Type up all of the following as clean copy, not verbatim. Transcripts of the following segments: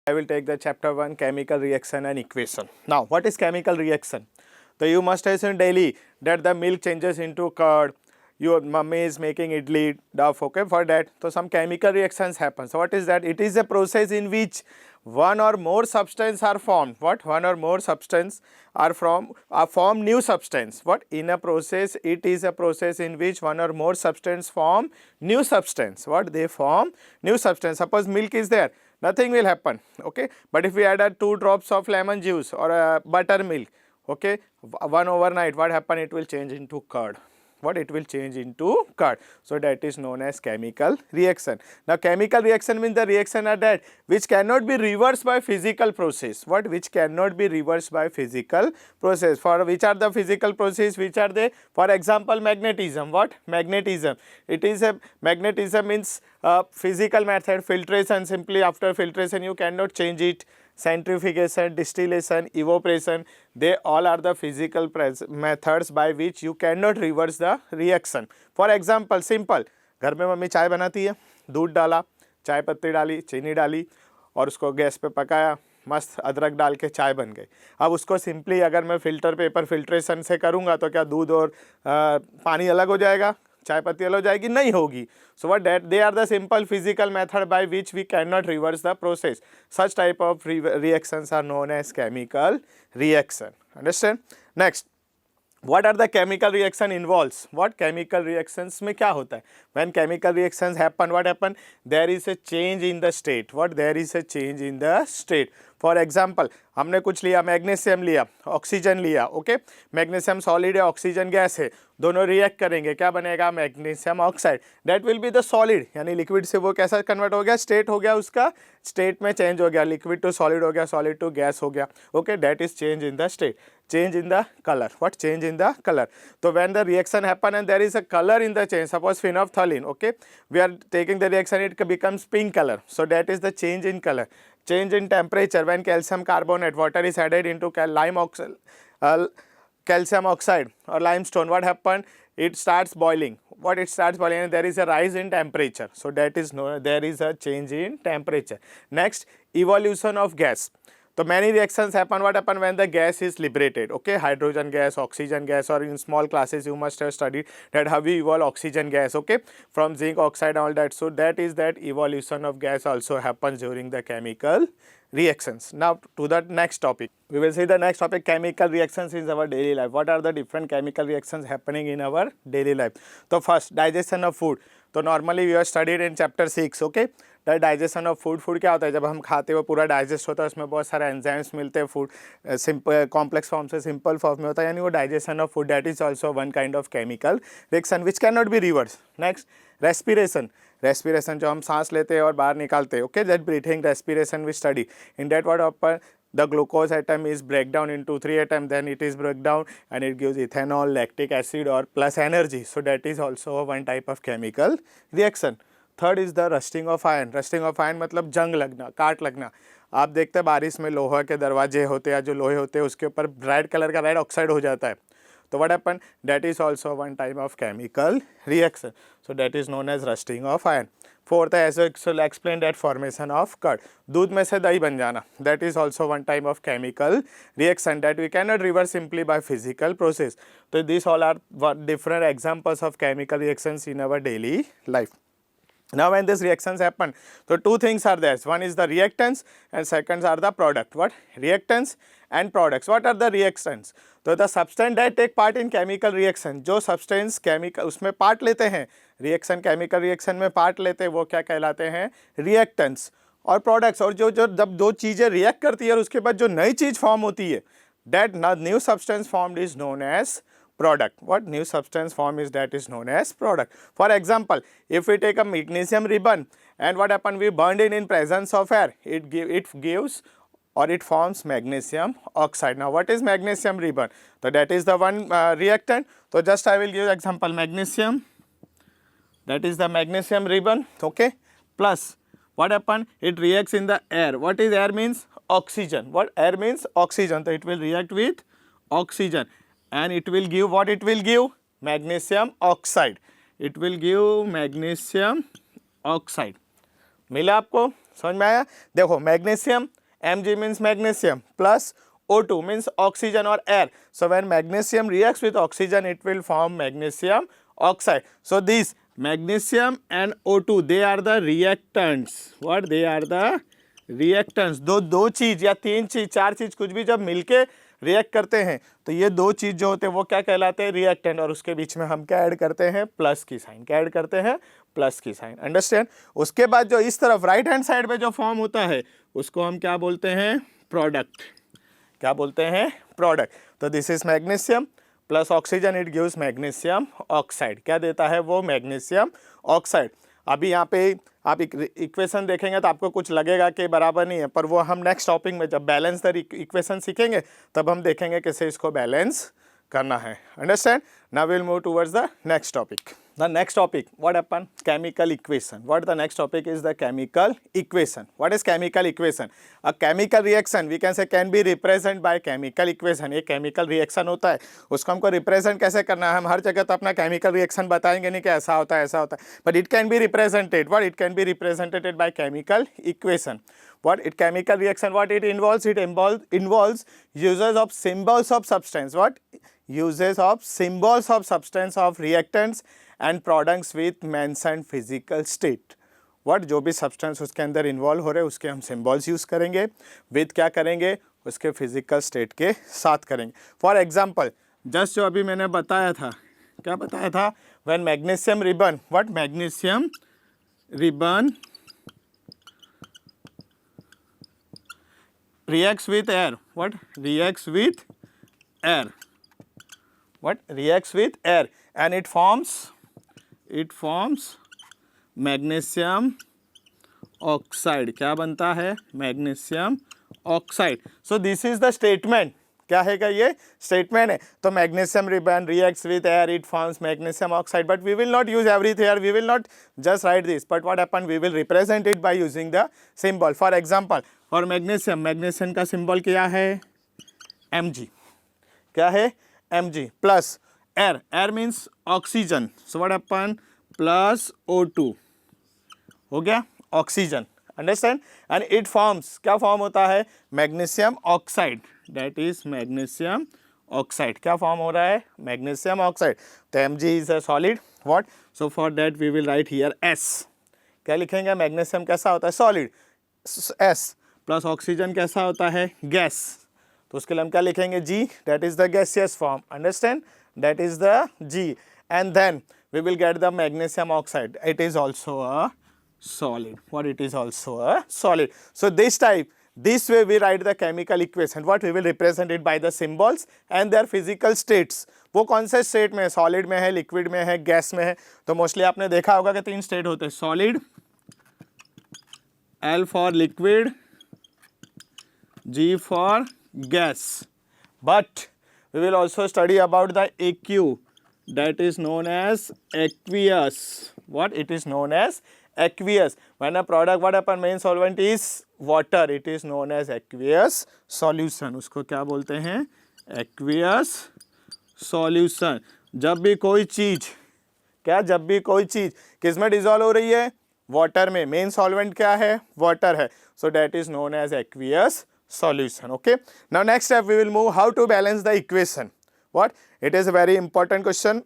I will take the chapter 1 chemical reaction and equation. Now what is chemical reaction? So you must have seen daily that the milk changes into curd, your mummy is making idli duff, okay, for that. So some chemical reactions happen. So what is that? It is a process in which one or more substance are formed. What? One or more substance are form new substance. What? In a process, it is a process in which one or more substance form new substance. What? They form new substance. Suppose milk is there, nothing will happen, okay. But if we add 2 drops of lemon juice or buttermilk, okay, one overnight, what happen? It will change into curd. What? It will change into curd. So that is known as chemical reaction. Now chemical reaction means the reaction are that which cannot be reversed by physical process. What? Which cannot be reversed by physical process. For which are the physical process? Which are they? For example, magnetism. What? Magnetism. It is a magnetism means physical method. Filtration, simply after filtration you cannot change it. Centrifugation, distillation, evaporation, they all are the physical methods by which you cannot reverse the reaction. For example, simple, घर में mummy चाय बनाती है, दूध डाला, चाय पत्ती डाली, चीनी डाली और उसको गैस पे पकाया, मस्त अदरक डाल के चाय बन गई. अब उसको सिंपली अगर मैं फिल्टर पेपर फिल्ट्रेशन से करूँगा तो क्या दूध और पानी अलग हो जाएगा, चाय पत्ती अलग हो जाएगी? नहीं होगी. So what that they are the simple physical method by which we cannot reverse the process. Such type of reactions are known as chemical reaction. Understand? Next, what are the chemical reaction involves? What chemical reactions में क्या होता है? When chemical reactions happen, what happen? There is a change in the state. What? There is a change in the state. For example हमने कुछ लिया, magnesium लिया, oxygen लिया, okay. Magnesium solid है, ऑक्सीजन गैस है, दोनों रिएक्ट करेंगे, क्या बनेगा? Magnesium oxide. That will be the solid, यानी लिक्विड से वो कैसा कन्वर्ट हो गया? स्टेट हो गया, उसका स्टेट में चेंज हो गया, लिक्विड टू सॉलिड हो गया, सॉलिड टू गैस हो गया, okay. That is change in the state. Change in the color. What? Change in the color. So when the reaction happen and there is a color in the change, suppose phenolphthalein, okay, we are taking the reaction, it becomes pink color. So that is the change in color. Change in temperature, when calcium carbonate, water is added into calcium oxide or limestone, what happened? It starts boiling. What? It starts boiling and there is a rise in temperature. So that is known, there is a change in temperature. Next, evolution of gas. So many reactions happen. What happen when the gas is liberated? Okay, hydrogen gas, oxygen gas, or in small classes you must have studied that how we evolve oxygen gas. Okay, from zinc oxide and all that. So that is that evolution of gas also happens during the chemical reactions. Now to the next topic. We will see the next topic, chemical reactions in our daily life. What are the different chemical reactions happening in our daily life? So first, digestion of food. तो normally we are studied in chapter 6, okay. The digestion of food. Food क्या होता है? जब हम खाते हैं वो पूरा डाइजेस्ट होता है, उसमें बहुत सारे एंजाइम्स मिलते हैं. फूड सिंपल कॉम्प्लेक्स फॉर्म से सिंपल फॉर्म में होता है, यानी वो digestion of food. That is also one kind of chemical reaction which can not be reverse. Next, respiration. Respiration जो हम सांस लेते हैं और बाहर निकालते हैं, okay, that breathing respiration we study. In that what upper the glucose atom is break down into 3 atoms, then it is break down and it gives ethanol, lactic acid or plus energy. So that is also one type of chemical reaction. Third is the rusting of iron. Rusting of iron मतलब जंग लगना, काट लगना. आप देखते हैं बारिश में लोहा के दरवाजे होते हैं, जो लोहे होते हैं उसके ऊपर रेड कलर का रेड ऑक्साइड हो जाता है. तो what happen? That is also one type of chemical reaction. So that is known as rusting of iron. Fourth, as I explained, that formation of curd. दूध में से दही बन जाना. That is also one type of chemical reaction that we cannot reverse simply by physical process. So these all are different examples of chemical reactions in our daily life. Now when these reactions happen, so two things are there. One is the reactants and second are the product. What? Reactants and products. What are the reactants? तो the substance that take part in chemical reaction, जो substance chemical उसमें part लेते हैं, reaction chemical reaction में part लेते हैं, वो क्या कहलाते हैं? Reactants. और products, और जो जब दो चीज़ें react करती है और उसके बाद जो नई चीज़ form होती है, that new substance formed is known as product. What new substance form is that is known as product. For example, if we take a magnesium ribbon and what happen, we burned it in presence of air, it gives or it forms magnesium oxide. Now what is magnesium ribbon? So that is the one reactant. So just I will give example, magnesium, that is the magnesium ribbon, okay, plus what happen, it reacts in the air. What is air means? Oxygen. What air means? Oxygen. So it will react with oxygen and it will give what? It will give magnesium oxide. It will give magnesium oxide. मिला आपको? समझ में आया? देखो magnesium, Mg means magnesium plus O2 means oxygen or air. So when magnesium reacts with oxygen, it will form magnesium oxide. So these magnesium and O2, they are the reactants. What? They are the reactants. दो चीज या तीन चीज, चार चीज, कुछ भी जब मिलके रिएक्ट करते हैं तो ये दो चीज जो होते हैं वो क्या कहलाते हैं? रिएक्टेंट। और उसके बीच में हम क्या ऐड करते हैं? प्लस की साइन। क्या ऐड करते हैं? प्लस की साइन। अंडरस्टैंड? उसके बाद जो इस तरफ राइट हैंड साइड पे जो फॉर्म होता है उसको हम क्या बोलते हैं? प्रोडक्ट। क्या बोलते हैं? प्रोडक्ट। तो this is magnesium plus oxygen, it gives magnesium oxide. क्या देता है वो? Magnesium oxide. अभी यहाँ पे आप इक्वेशन देखेंगे तो आपको कुछ लगेगा कि बराबर नहीं है, पर वो हम नेक्स्ट टॉपिक में जब बैलेंस द इक्वेशन सीखेंगे तब हम देखेंगे कैसे इसको बैलेंस करना है। Understand? Now will move towards the next topic. The next topic, what happened? Chemical equation. What the next topic is? The chemical equation. What is chemical equation? A chemical reaction we can say can be represented by chemical equation. ये chemical reaction होता है, उसको हमको represent कैसे करना है? हम हर जगह तो अपना chemical reaction बताएंगे नहीं कि ऐसा होता है ऐसा होता है, but it can be represented. What? It can be represented by chemical equation. What it chemical reaction? What it involves? It involves uses of symbols of substance. What? Uses of symbols of substance of reactants and products with mentioned physical state. What? जो भी substance उसके अंदर involve हो रहे हैं उसके हम symbols use करेंगे, with क्या करेंगे? उसके physical state के साथ करेंगे. For example, just जो अभी मैंने बताया था, क्या बताया था? When magnesium ribbon, what? Magnesium ribbon reacts with air. What? Reacts with air. What? Reacts with air and it forms magnesium oxide. क्या बनता है? Magnesium oxide. So this is the statement. क्या है का ये statement है? तो magnesium ribbon reacts with air, it forms magnesium oxide. But we will not use everything here. We will not just write this. But what happen? We will represent it by using the symbol. For example, for magnesium, magnesium का symbol क्या है? Mg. क्या है? Mg plus air. Air means oxygen. So what happen? Plus O2. हो गया? Oxygen. Understand? And it forms. क्या form होता है? Magnesium oxide. That is magnesium oxide. क्या form हो रहा है? Magnesium oxide. तो Mg is a solid. What? So for that we will write here S. क्या लिखेंगे? Magnesium कैसा होता है? Solid. S. Plus oxygen कैसा होता है? Gas. तो उसके लिए हम क्या लिखेंगे? G. That is the gaseous form. Understand? That is the G. And then we will get the magnesium oxide. It is also a solid. What? It is also a solid. So this type, this way we write the chemical equation. What? We will represent it by the symbols and their physical states. वो कौन से state में है? Solid में है, liquid में है, gas में है. तो मोस्टली आपने देखा होगा कि तीन स्टेट होते हैं, solid, L for liquid, G for gas. But we will also study about the AQ, that is known as aqueous. What? It is known as aqueous. When a product, what happen? Main solvent is water. It is known as aqueous solution. उसको क्या बोलते हैं? Aqueous solution. जब भी कोई चीज, क्या? जब भी कोई चीज किस में डिजोल्व हो रही है? वाटर में. मेन सॉल्वेंट क्या है? वाटर है. So that is known as aqueous solution. Okay. Now next step we will move how to balance the equation. What? It is a very important question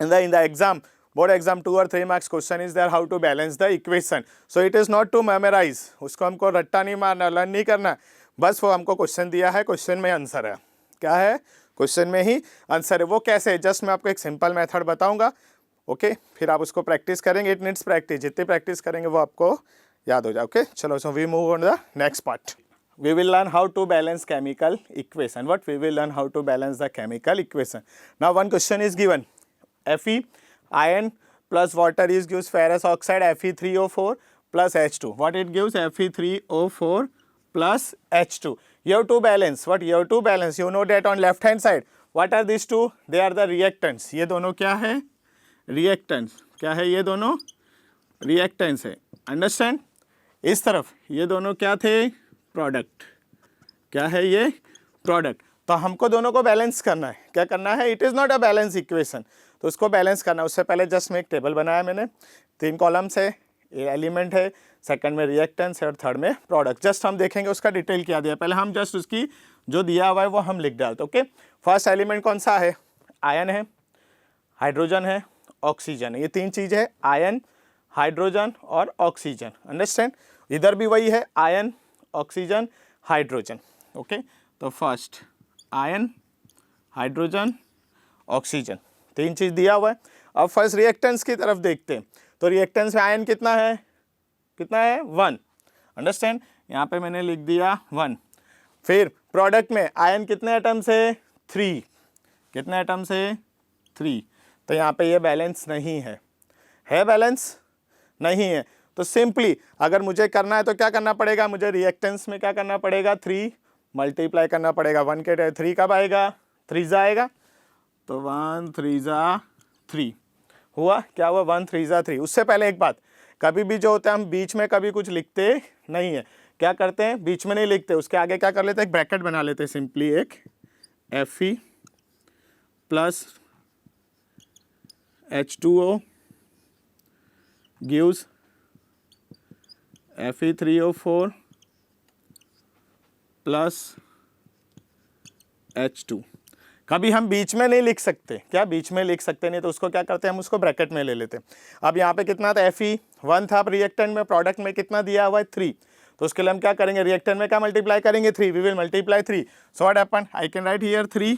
in the exam. Board exam 2 or 3 marks question is there, how to balance the equation. So it is not to memorize. उसको हमको रट्टा नहीं मारना, learn नहीं करना. बस वो हमको क्वेश्चन दिया है, क्वेश्चन में आंसर है. क्या है? क्वेश्चन में ही आंसर है. वो कैसे है? जस्ट मैं आपको एक सिंपल मेथड बताऊंगा. ओके, फिर आप उसको प्रैक्टिस करेंगे. It needs practice. जितनी प्रैक्टिस करेंगे वो आपको याद हो जाए. ओके, चलो. So we move on the next part. We will learn how to balance chemical equation. What? We will learn how to balance the chemical equation. Now one question is given. Fe, iron plus water is gives ferrous oxide Fe3O4 plus H2. What it gives? Fe3O4 plus H2. You have to balance. What? You have to balance. You know that on left hand side. What are these two? They are the reactants. ये दोनों क्या है? Reactants. क्या है ये दोनों? Reactants है. Understand? इस तरफ ये दोनों क्या थे? प्रोडक्ट. क्या है ये? प्रोडक्ट. तो हमको दोनों को बैलेंस करना है. क्या करना है? It is not a balance equation. तो उसको बैलेंस करना है. उससे पहले जस्ट मैं एक टेबल बनाया मैंने. 3 कॉलम्स है, एलिमेंट है, सेकंड में रिएक्टेंस है और थर्ड में प्रोडक्ट। जस्ट हम देखेंगे उसका डिटेल क्या दिया, पहले हम जस्ट उसकी जो दिया हुआ है वो हम लिख डालते। ओके, फर्स्ट एलिमेंट कौन सा है, आयन है, हाइड्रोजन है, ऑक्सीजन है, ये तीन चीज़ है, आयन, हाइड्रोजन और ऑक्सीजन। अंडरस्टैंड, इधर भी वही है, आयन, ऑक्सीजन, हाइड्रोजन। ओके, तो फर्स्ट आयन, हाइड्रोजन, ऑक्सीजन, तीन चीज़ दिया हुआ है। अब फर्स्ट रिएक्टेंस की तरफ देखते हैं, तो रिएक्टेंस में आयन कितना है, कितना है 1। अंडरस्टैंड, यहाँ पे मैंने लिख दिया 1। फिर प्रोडक्ट में आयन कितने एटम्स है 3, कितने एटम्स है 3, तो यहाँ पे ये बैलेंस नहीं है बैलेंस नहीं है। तो सिंपली अगर मुझे करना है तो क्या करना पड़ेगा, मुझे रिएक्टेंस में क्या करना पड़ेगा, 3 मल्टीप्लाई करना पड़ेगा। 1 के 3 कब आएगा, 3 आएगा, तो 1 3 3 हुआ, क्या हुआ 1 3 3। उससे पहले एक बात, कभी भी जो होता है हम बीच में कभी कुछ लिखते नहीं है, क्या करते हैं बीच में नहीं लिखते, उसके आगे क्या कर लेते हैं, एक ब्रैकेट बना लेते हैं, सिंपली एक Fe plus H2O gives Fe3O4 plus H2। कभी हम बीच में नहीं लिख सकते, क्या बीच में लिख सकते नहीं, तो उसको क्या करते हैं, हम उसको ब्रैकेट में ले लेते हैं। अब यहाँ पे कितना था, Fe1 था, रिएक्टेंट में, प्रोडक्ट में कितना दिया हुआ है 3, तो उसके लिए हम क्या करेंगे, रिएक्टेंट में क्या मल्टीप्लाई करेंगे 3, we will multiply 3। So what happen, I can write here 3,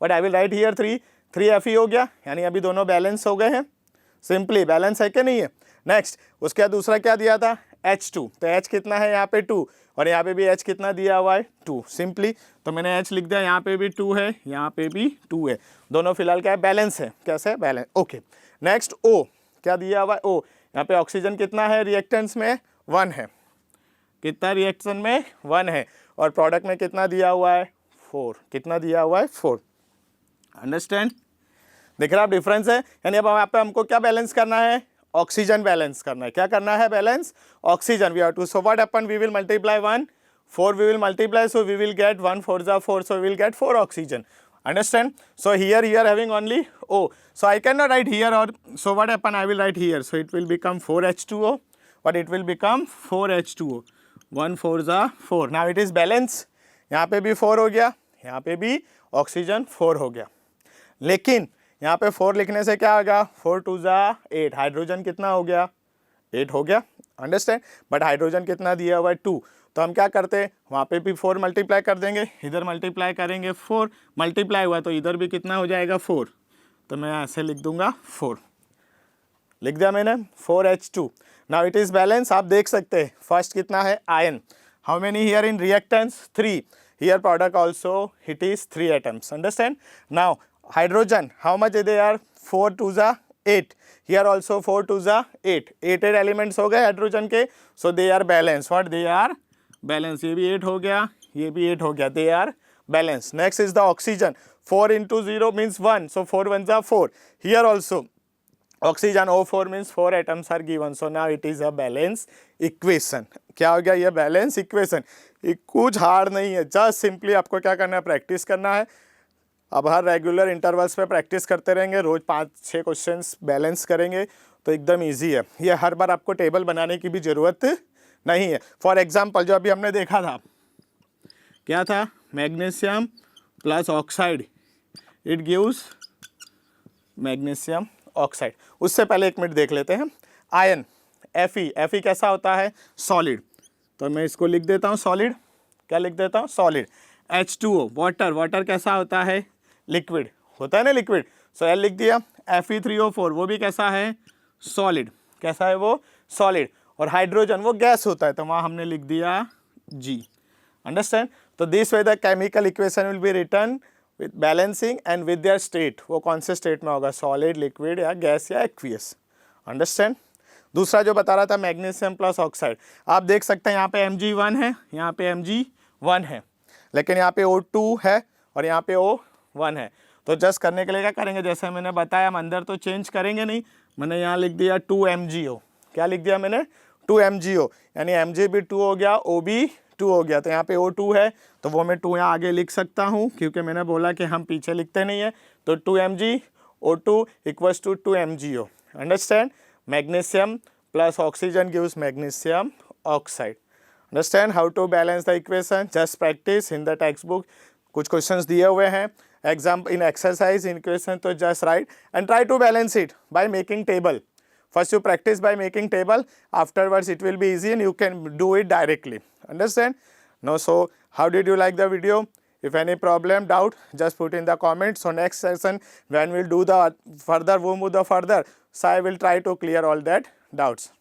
but I will write here 3 Fe हो गया, यानी अभी दोनों बैलेंस हो गए हैं, सिंपली बैलेंस है कि नहीं है। नेक्स्ट उसके बाद दूसरा क्या दिया था H2, तो H कितना है यहाँ पे 2, और यहाँ पे भी H कितना दिया हुआ है 2, सिंपली तो मैंने H लिख दिया, यहाँ पे भी 2 है, यहाँ पे भी 2 है, दोनों फिलहाल क्या है, बैलेंस है, कैसे बैलेंस। ओके, नेक्स्ट O क्या दिया हुआ है, O यहाँ पे ऑक्सीजन कितना है, रिएक्टेंस में 1 है, कितना रिएक्शन में 1 है, और प्रोडक्ट में कितना दिया हुआ है 4, कितना दिया हुआ है 4। अंडरस्टैंड, देख रहे आप डिफरेंस है, यानी अब यहाँ पे हमको क्या बैलेंस करना है, ऑक्सीजन बैलेंस करना है, क्या करना है, balance oxygen. We have to, so what happen, we will multiply 1 4, we will multiply, so we will get 1 4 जा 4, so we will get 4 oxygen. Understand? So here you are having only O, so I cannot write here, or so what happen, I will write here, so it will become 4H2O, but it will become 4H2O, 1 4 जा 4। now it is balance, यहाँ पे भी 4 हो गया, यहाँ पे भी oxygen 4 हो गया, लेकिन यहाँ पे 4 लिखने से क्या होगा, 4 2 जा 8, हाइड्रोजन कितना हो गया 8 हो गया। अंडरस्टैंड, बट हाइड्रोजन कितना दिया हुआ है 2, तो हम क्या करते हैं, वहाँ पे भी 4 मल्टीप्लाई कर देंगे, इधर मल्टीप्लाई करेंगे, 4 मल्टीप्लाई हुआ तो इधर भी कितना हो जाएगा 4, तो मैं ऐसे लिख दूंगा 4, लिख दिया मैंने 4H2। Now it is balance, आप देख सकते हैं फर्स्ट कितना है iron, how many here in reactants 3, here product also it is 3 atoms. Understand, now hydrogen how much they are 4 2 जा 8, हियर ऑल्सो 4 2 जा 8, 8 एलिमेंट्स हो गए हाइड्रोजन के, so they are balance, what they are balance, ये भी 8 हो गया, ये भी 8 हो गया, they are balance. Next is the oxygen, 4 into 0 means 1, so 4 1 जा 4, here also oxygen O4 means 4 atoms are given, so now it is a balance equation। क्या हो गया, ये बैलेंस इक्वेशन, ये कुछ हार्ड नहीं है, जस्ट सिंपली आपको क्या करना है, प्रैक्टिस करना है। अब हर रेगुलर इंटरवल्स पे प्रैक्टिस करते रहेंगे, रोज 5-6 क्वेश्चंस बैलेंस करेंगे तो एकदम इजी है। ये हर बार आपको टेबल बनाने की भी ज़रूरत नहीं है। फॉर एग्जांपल जो अभी हमने देखा था, क्या था, magnesium plus oxide, it gives magnesium oxide. उससे पहले 1 मिनट देख लेते हैं, आयन Fe कैसा होता है, सॉलिड, तो मैं इसको लिख देता हूँ सॉलिड, क्या लिख देता हूँ सॉलिड। H2O वाटर कैसा होता है, लिक्विड होता है ना, लिक्विड, सो L लिख दिया। Fe3O4 वो भी कैसा है, सॉलिड, कैसा है वो, सॉलिड। और हाइड्रोजन वो गैस होता है, तो वहाँ हमने लिख दिया G। अंडरस्टैंड, तो this way the chemical equation will be return with balancing and with their state, वो कौन से स्टेट में होगा, सॉलिड, लिक्विड या गैस या एक्वियस। अंडरस्टैंड, दूसरा जो बता रहा था मैग्नीशियम प्लस ऑक्साइड, आप देख सकते हैं यहाँ पे Mg1 है, यहाँ पे Mg1 है, लेकिन यहाँ पे O2 है और यहाँ पे O1 है। तो जस्ट करने के लिए क्या करेंगे, जैसे मैंने बताया, हम अंदर तो चेंज करेंगे नहीं, मैंने यहाँ लिख दिया 2MgO, क्या लिख दिया मैंने 2MgO, यानी Mg भी 2 हो गया, O भी 2 हो गया, तो यहाँ पे O2 है तो वो मैं 2 यहाँ आगे लिख सकता हूँ, क्योंकि मैंने बोला कि हम पीछे लिखते नहीं है, तो 2MgO2 equals to 2MgO। Understand, magnesium plus oxygen gives magnesium oxide. Understand how to balance the equation? Just practice in the textbook. कुछ questions दिए हुए हैं exam in exercise in equation, तो just write and try to balance it by making table. First you practice by making table, afterwards it will be easy and you can do it directly. Understand? No, so how did you like the video? If any problem, doubt, just put in the comments. So next session when we'll do the further, we'll move the further, so I will try to clear all that doubts.